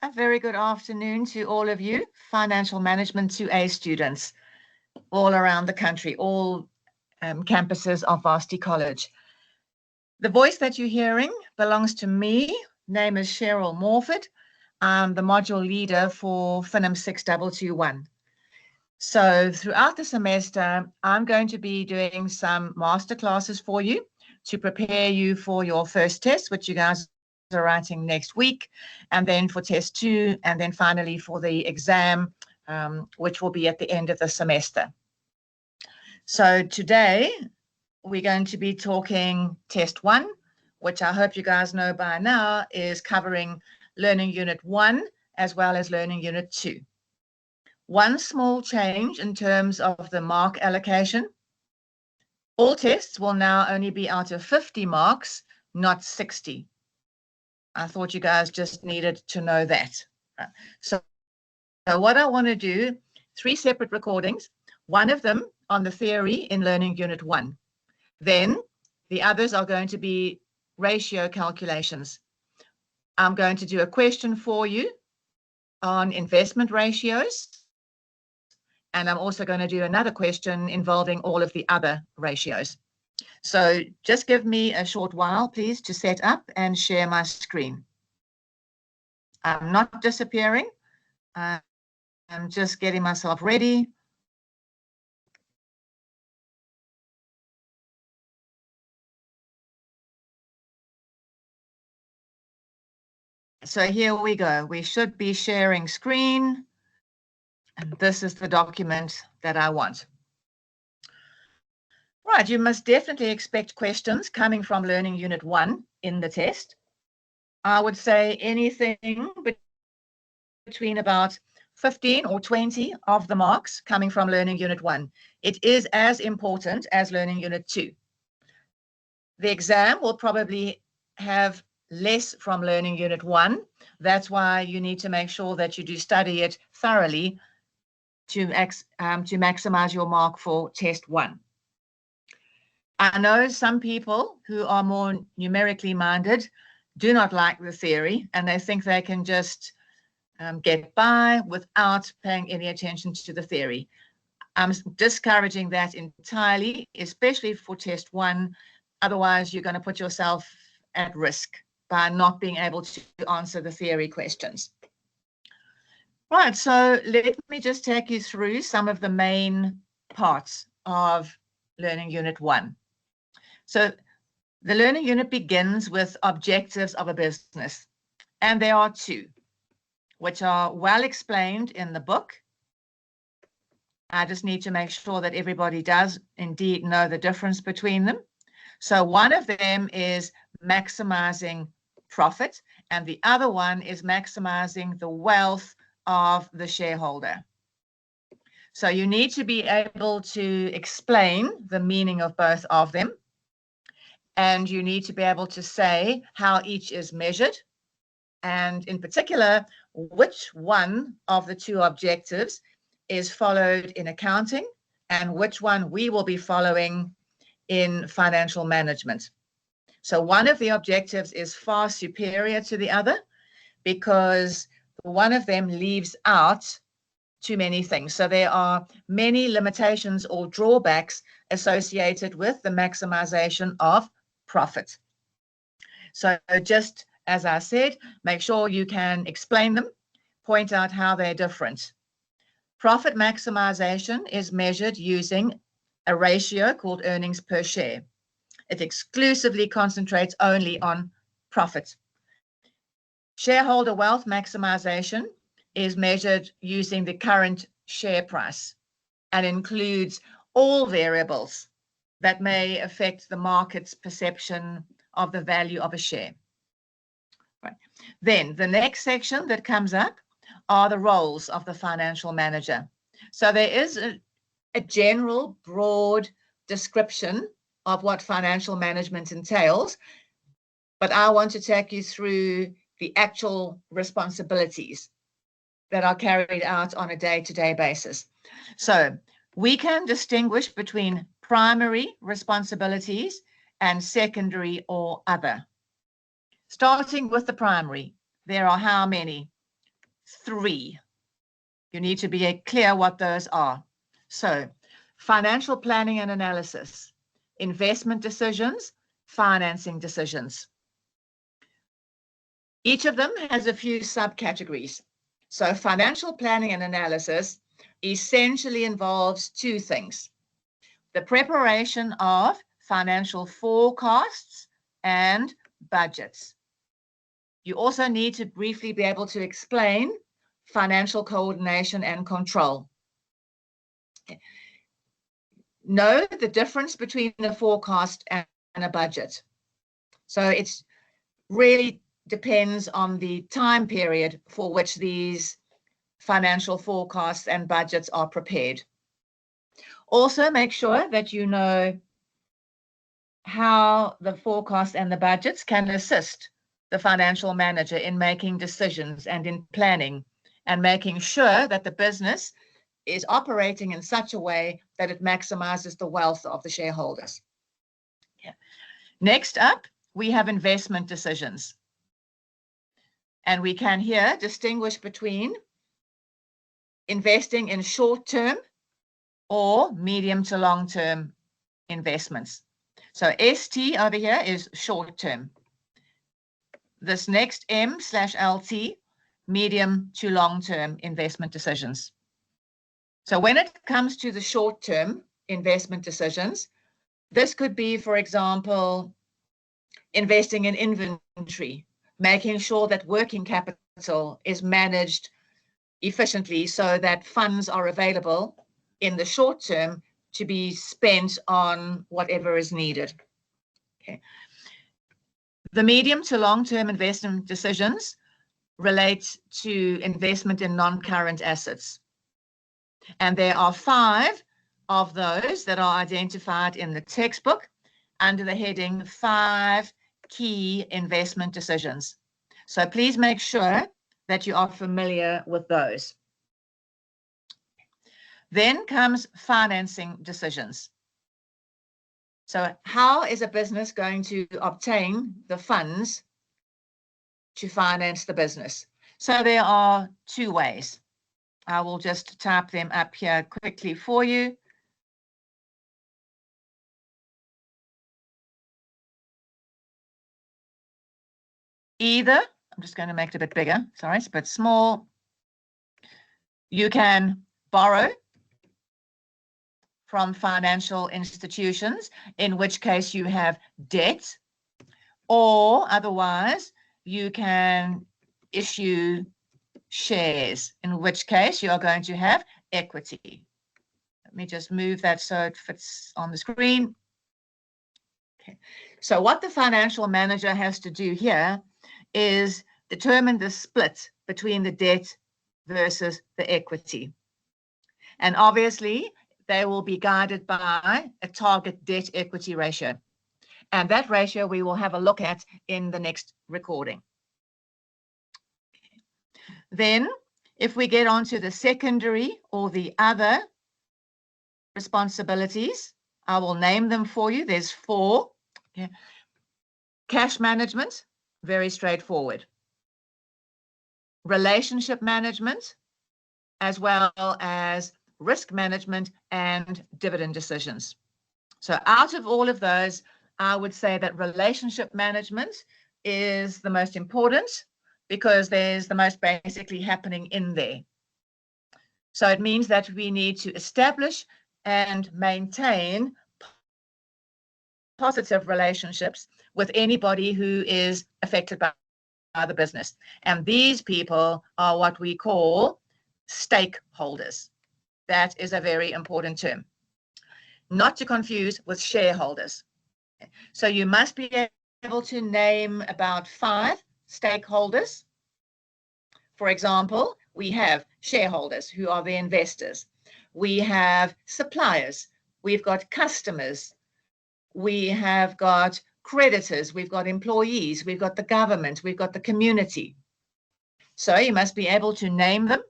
A very good afternoon to all of you, Financial Management 2A students all around the country, all campuses of Varsity College. The voice that you're hearing belongs to me. Name is Cheryl Morford. I'm the module leader for FINM 6221. So throughout the semester, I'm going to be doing some master classes for you to prepare you for your first test, which you guys are writing next week, and then for test 2, and then finally for the exam, which will be at the end of the semester. So today we're going to be talking test 1, which I hope you guys know by now is covering Learning Unit 1 as well as Learning Unit 2. One small change in terms of the mark allocation. All tests will now only be out of 50 marks, not 60. I thought you guys just needed to know that. So what I want to do, 3 separate recordings, one of them on the theory in Learning Unit 1. Then the others are going to be ratio calculations. I'm going to do a question for you on investment ratios. And I'm also going to do another question involving all of the other ratios. So just give me a short while, please, to set up and share my screen. I'm not disappearing. I'm just getting myself ready. So here we go. We should be sharing screen. And this is the document that I want. Right, you must definitely expect questions coming from Learning Unit 1 in the test. I would say anything between about 15 or 20 of the marks coming from Learning Unit 1. It is as important as Learning Unit 2. The exam will probably have less from Learning Unit 1. That's why you need to make sure that you do study it thoroughly to maximize your mark for test 1. I know some people who are more numerically minded do not like the theory, and they think they can just get by without paying any attention to the theory. I'm discouraging that entirely, especially for test 1. Otherwise, you're going to put yourself at risk by not being able to answer the theory questions. Right, so let me just take you through some of the main parts of Learning Unit 1. So the learning unit begins with objectives of a business, and there are 2, which are well explained in the book. I just need to make sure that everybody does indeed know the difference between them. So one of them is maximizing profit, and the other one is maximizing the wealth of the shareholder. So you need to be able to explain the meaning of both of them. And you need to be able to say how each is measured, and in particular, which one of the 2 objectives is followed in accounting and which one we will be following in financial management. So one of the objectives is far superior to the other because one of them leaves out too many things. So there are many limitations or drawbacks associated with the maximization of profit. So just as I said, make sure you can explain them, point out how they're different. Profit maximization is measured using a ratio called earnings per share. It exclusively concentrates only on profit. Shareholder wealth maximization is measured using the current share price and includes all variables that may affect the market's perception of the value of a share. Right. Then the next section that comes up are the roles of the financial manager. So there is a general, broad description of what financial management entails, but I want to take you through the actual responsibilities that are carried out on a day-to-day basis. So we can distinguish between primary responsibilities and secondary or other. Starting with the primary, there are how many? three. You need to be clear what those are. So, financial planning and analysis, investment decisions, financing decisions. Each of them has a few subcategories. So, financial planning and analysis essentially involves two things: the preparation of financial forecasts and budgets. You also need to briefly be able to explain financial coordination and control. Know the difference between a forecast and a budget. So it really depends on the time period for which these financial forecasts and budgets are prepared. Also, make sure that you know how the forecasts and the budgets can assist the financial manager in making decisions and in planning and making sure that the business is operating in such a way that it maximizes the wealth of the shareholders. Yeah. Next up, we have investment decisions. And we can here distinguish between investing in short-term or medium to long-term investments. So ST over here is short-term. This next M/LT, medium to long-term investment decisions. So when it comes to the short-term investment decisions, this could be, for example, investing in inventory, making sure that working capital is managed efficiently so that funds are available in the short term to be spent on whatever is needed. Okay. The medium to long-term investment decisions relate to investment in non-current assets. And there are 5 of those that are identified in the textbook under the heading 5 key investment decisions. So please make sure that you are familiar with those. Then comes financing decisions. So how is a business going to obtain the funds to finance the business? So there are 2 ways. I will just type them up here quickly for you. Either, I'm just going to make it a bit bigger, sorry, it's a bit small. You can borrow from financial institutions, in which case you have debt, or otherwise you can issue shares, in which case you are going to have equity. Let me just move that so it fits on the screen. Okay. So what the financial manager has to do here is determine the split between the debt versus the equity. And obviously, they will be guided by a target debt equity ratio. And that ratio we will have a look at in the next recording. Then, if we get on to the secondary or the other responsibilities, I will name them for you. There's 4. Okay. Cash management, very straightforward. Relationship management, as well as risk management and dividend decisions. So out of all of those, I would say that relationship management is the most important because there's the most basically happening in there. So it means that we need to establish and maintain positive relationships with anybody who is affected by the business. And these people are what we call stakeholders. That is a very important term. Not to confuse with shareholders. So you must be able to name about 5 stakeholders. For example, we have shareholders who are the investors. We have suppliers. We've got customers. We have got creditors. We've got employees. We've got the government. We've got the community. So you must be able to name them,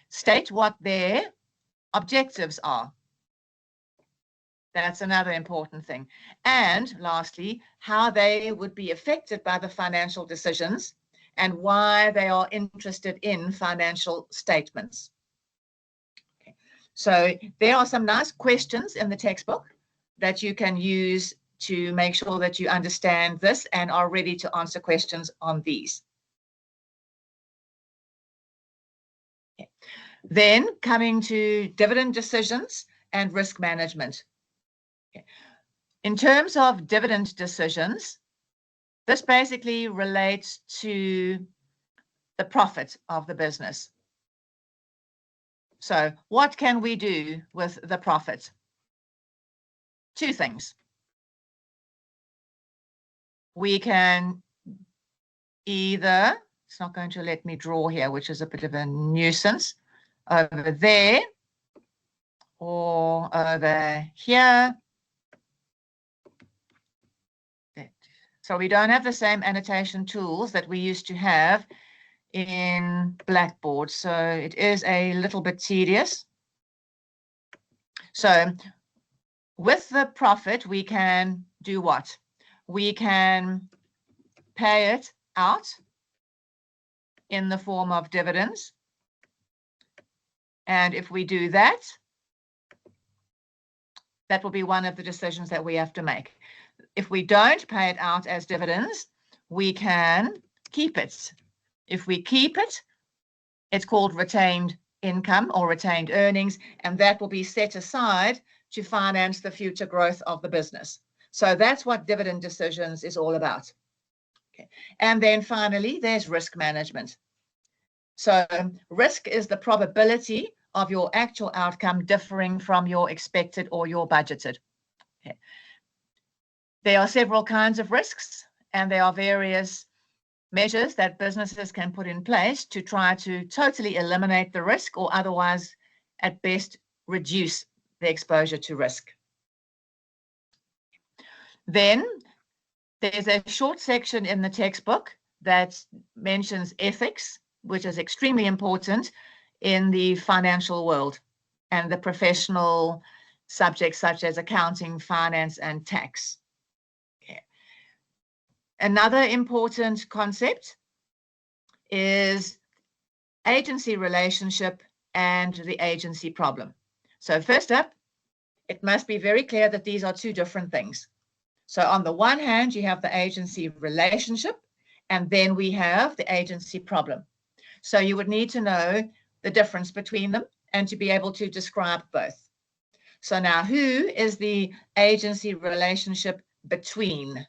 state what their objectives are. That's another important thing. And lastly, how they would be affected by the financial decisions and why they are interested in financial statements. Okay. So there are some nice questions in the textbook that you can use to make sure that you understand this and are ready to answer questions on these. Okay. Then coming to dividend decisions and risk management. Okay. In terms of dividend decisions, this basically relates to the profit of the business. So what can we do with the profit? Two things. We can either, it's not going to let me draw here, which is a bit of a nuisance, over there or over here. So we don't have the same annotation tools that we used to have in Blackboard. So it is a little bit tedious. So with the profit, we can do what? We can pay it out in the form of dividends. And if we do that, that will be one of the decisions that we have to make. If we don't pay it out as dividends, we can keep it. If we keep it, it's called retained income or retained earnings, and that will be set aside to finance the future growth of the business. So that's what dividend decisions is all about. Okay. And then finally, there's risk management. So risk is the probability of your actual outcome differing from your expected or your budgeted. Okay. There are several kinds of risks, and there are various measures that businesses can put in place to try to totally eliminate the risk or otherwise, at best, reduce the exposure to risk. Then there's a short section in the textbook that mentions ethics, which is extremely important in the financial world and the professional subjects such as accounting, finance, and tax. Okay. Another important concept is agency relationship and the agency problem. So first up, it must be very clear that these are two different things. So on the one hand, you have the agency relationship, and then we have the agency problem. So you would need to know the difference between them and to be able to describe both. So now, who is the agency relationship between?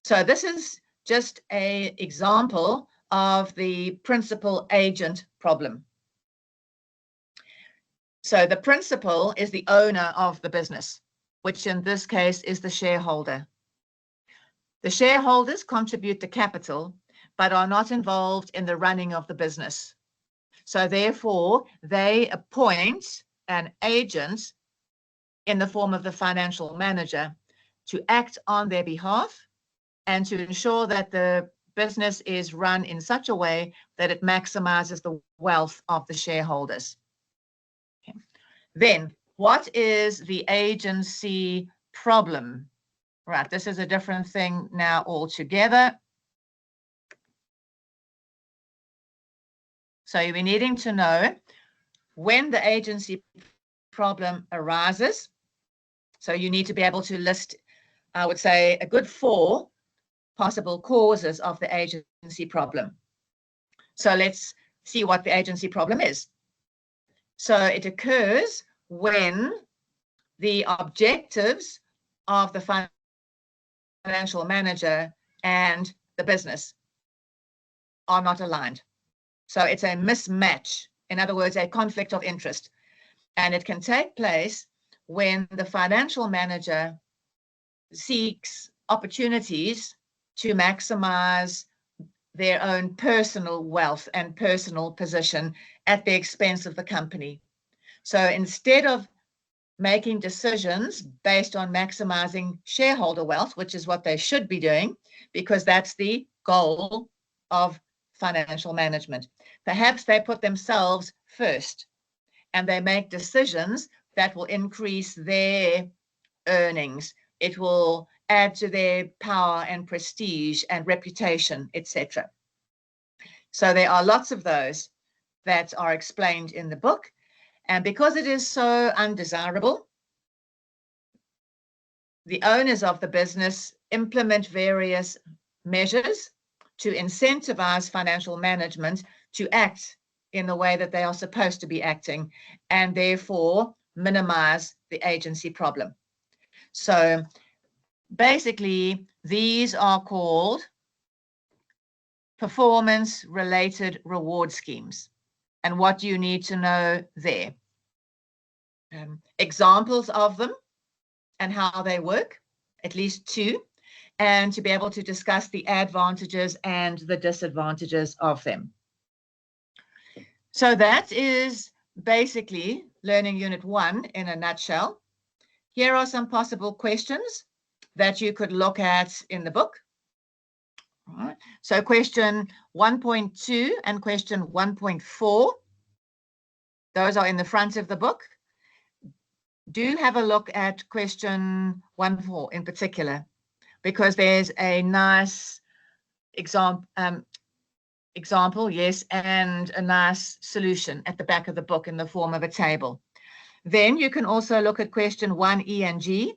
So this is just an example of the principal-agent problem. So the principal is the owner of the business, which in this case is the shareholder. The shareholders contribute the capital, but are not involved in the running of the business. So therefore, they appoint an agent in the form of the financial manager to act on their behalf and to ensure that the business is run in such a way that it maximizes the wealth of the shareholders. Okay. Then, what is the agency problem? Right, this is a different thing now altogether. So you'll be needing to know when the agency problem arises. So you need to be able to list, I would say, a good 4 possible causes of the agency problem. So let's see what the agency problem is. So it occurs when the objectives of the financial manager and the business are not aligned. So it's a mismatch, in other words, a conflict of interest. And it can take place when the financial manager seeks opportunities to maximize their own personal wealth and personal position at the expense of the company. So instead of making decisions based on maximizing shareholder wealth, which is what they should be doing, because that's the goal of financial management, perhaps they put themselves first and they make decisions that will increase their earnings. It will add to their power and prestige and reputation, etc. So there are lots of those that are explained in the book. And because it is so undesirable, the owners of the business implement various measures to incentivize financial management to act in the way that they are supposed to be acting, and therefore minimize the agency problem. So basically, these are called performance-related reward schemes. And what do you need to know there? Examples of them and how they work, at least 2, and to be able to discuss the advantages and the disadvantages of them. So that is basically Learning Unit 1 in a nutshell. Here are some possible questions that you could look at in the book. All right. So question 1.2 and question 1.4, those are in the front of the book. Do have a look at question 1.4 in particular, because there's a nice example, yes, and a nice solution at the back of the book in the form of a table. Then you can also look at question 1E and G,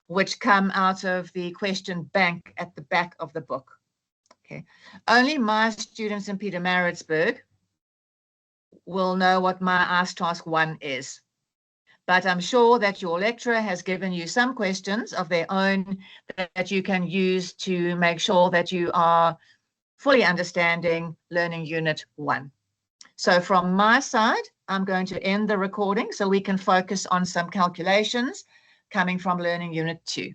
which come out of the question bank at the back of the book. Okay. Only my students in Pietermaritzburg will know what my Ask Task 1 is. But I'm sure that your lecturer has given you some questions of their own that you can use to make sure that you are fully understanding Learning Unit 1. So from my side, I'm going to end the recording so we can focus on some calculations coming from Learning Unit 2.